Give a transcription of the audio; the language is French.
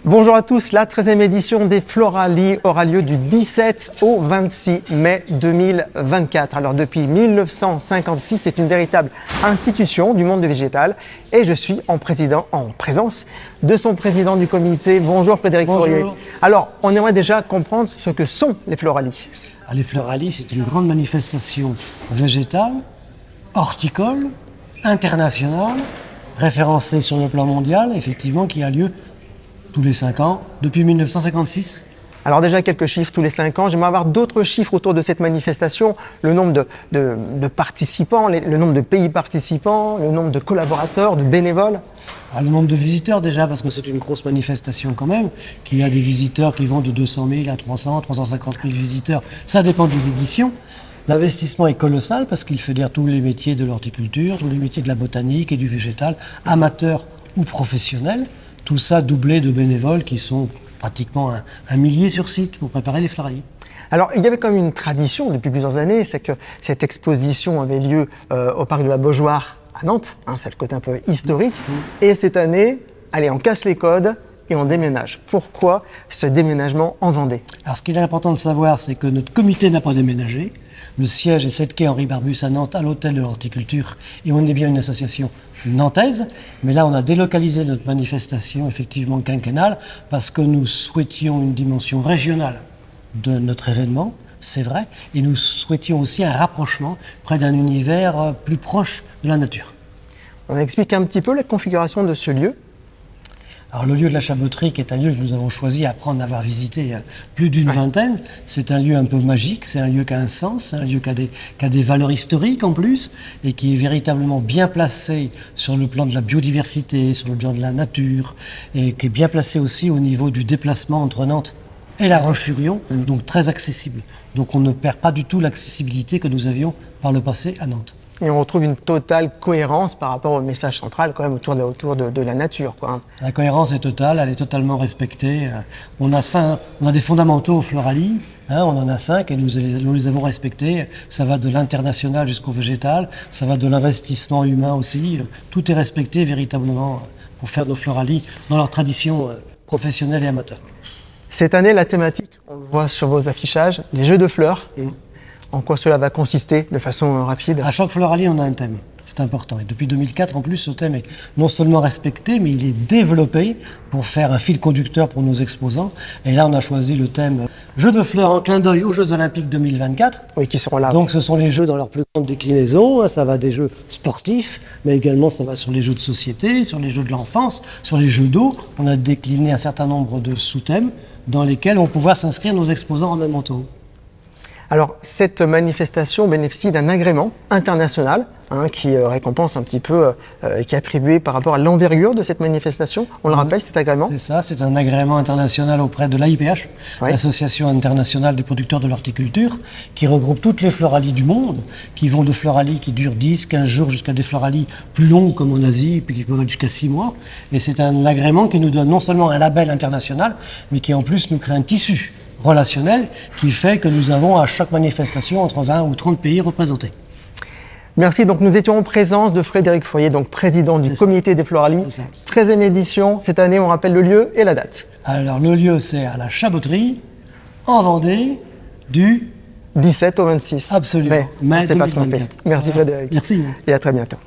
Bonjour à tous, la 13e édition des Floralies aura lieu du 17 au 26 mai 2024. Alors depuis 1956, c'est une véritable institution du monde végétal et je suis en présence de son président du comité. Bonjour Frédéric Fourier. Alors, on aimerait déjà comprendre ce que sont les Floralies. Les Floralies, c'est une grande manifestation végétale, horticole, internationale, référencée sur le plan mondial, effectivement, qui a lieu tous les 5 ans, depuis 1956. Alors déjà quelques chiffres tous les 5 ans. J'aimerais avoir d'autres chiffres autour de cette manifestation. Le nombre de participants, le nombre de pays participants, le nombre de collaborateurs, de bénévoles. Le nombre de visiteurs déjà, parce que c'est une grosse manifestation quand même, qu'il y a des visiteurs qui vont de 200 000 à 300, 350 000 visiteurs. Ça dépend des éditions. L'investissement est colossal parce qu'il fédère tous les métiers de l'horticulture, tous les métiers de la botanique et du végétal, amateurs ou professionnels. Tout ça doublé de bénévoles qui sont pratiquement un millier sur site pour préparer les Floralies. Alors, il y avait comme une tradition depuis plusieurs années, c'est que cette exposition avait lieu au parc de la Beaujoire à Nantes, c'est le côté un peu historique. Et cette année, allez, on casse les codes et on déménage. Pourquoi ce déménagement en Vendée? Alors, ce qu'il est important de savoir, c'est que notre comité n'a pas déménagé. Le siège est 7 quai Henri Barbus à Nantes, à l'hôtel de l'horticulture, et on est bien une association nantaise. Mais là, on a délocalisé notre manifestation, effectivement quinquennale, parce que nous souhaitions une dimension régionale de notre événement, c'est vrai, et nous souhaitions aussi un rapprochement près d'un univers plus proche de la nature. On explique un petit peu la configuration de ce lieu. Alors le lieu de la Chaboterie, qui est un lieu que nous avons choisi après en avoir visité plus d'une vingtaine, c'est un lieu un peu magique, c'est un lieu qui a un sens, c'est un lieu qui a des valeurs historiques en plus, et qui est véritablement bien placé sur le plan de la biodiversité, sur le plan de la nature, et qui est bien placé aussi au niveau du déplacement entre Nantes et La Roche-sur-Yon, donc très accessible. Donc on ne perd pas du tout l'accessibilité que nous avions par le passé à Nantes. Et on retrouve une totale cohérence par rapport au message central quand même autour de la nature, quoi. La cohérence est totale, elle est totalement respectée. On a des fondamentaux aux Floralies, on en a 5 et nous les avons respectés. Ça va de l'international jusqu'au végétal, ça va de l'investissement humain aussi. Tout est respecté véritablement pour faire nos Floralies dans leur tradition professionnelle et amateur. Cette année, la thématique, on le voit sur vos affichages, les jeux de fleurs. En quoi cela va consister de façon rapide? À chaque Floralie, on a un thème. C'est important. Et depuis 2004, en plus, ce thème est non seulement respecté, mais il est développé pour faire un fil conducteur pour nos exposants. Et là, on a choisi le thème Jeux de fleurs en clin d'œil aux Jeux Olympiques 2024. Oui, qui seront là. Donc, ce sont les jeux dans leur plus grande déclinaison. Ça va des jeux sportifs, mais également ça va sur les jeux de société, sur les jeux de l'enfance, sur les jeux d'eau. On a décliné un certain nombre de sous-thèmes dans lesquels on pourra s'inscrire nos exposants ornementaux. Alors, cette manifestation bénéficie d'un agrément international qui récompense un petit peu, qui est attribué par rapport à l'envergure de cette manifestation. On le rappelle, cet agrément? C'est ça, c'est un agrément international auprès de l'AIPH, l'Association internationale des producteurs de l'horticulture, qui regroupe toutes les Floralies du monde, qui vont de Floralies qui durent 10, 15 jours jusqu'à des Floralies plus longues comme en Asie, puis qui peuvent aller jusqu'à 6 mois. Et c'est un agrément qui nous donne non seulement un label international, mais qui en plus nous crée un tissu relationnel qui fait que nous avons à chaque manifestation entre 20 ou 30 pays représentés. Merci. Donc nous étions en présence de Frédéric Fourier, donc président du comité des Floralies. 13e édition. Cette année, on rappelle le lieu et la date. Alors le lieu, c'est à la Chaboterie, en Vendée, du 17 au 26. Absolument. Mais c'est pas trompé. Merci Frédéric. Merci. Et à très bientôt.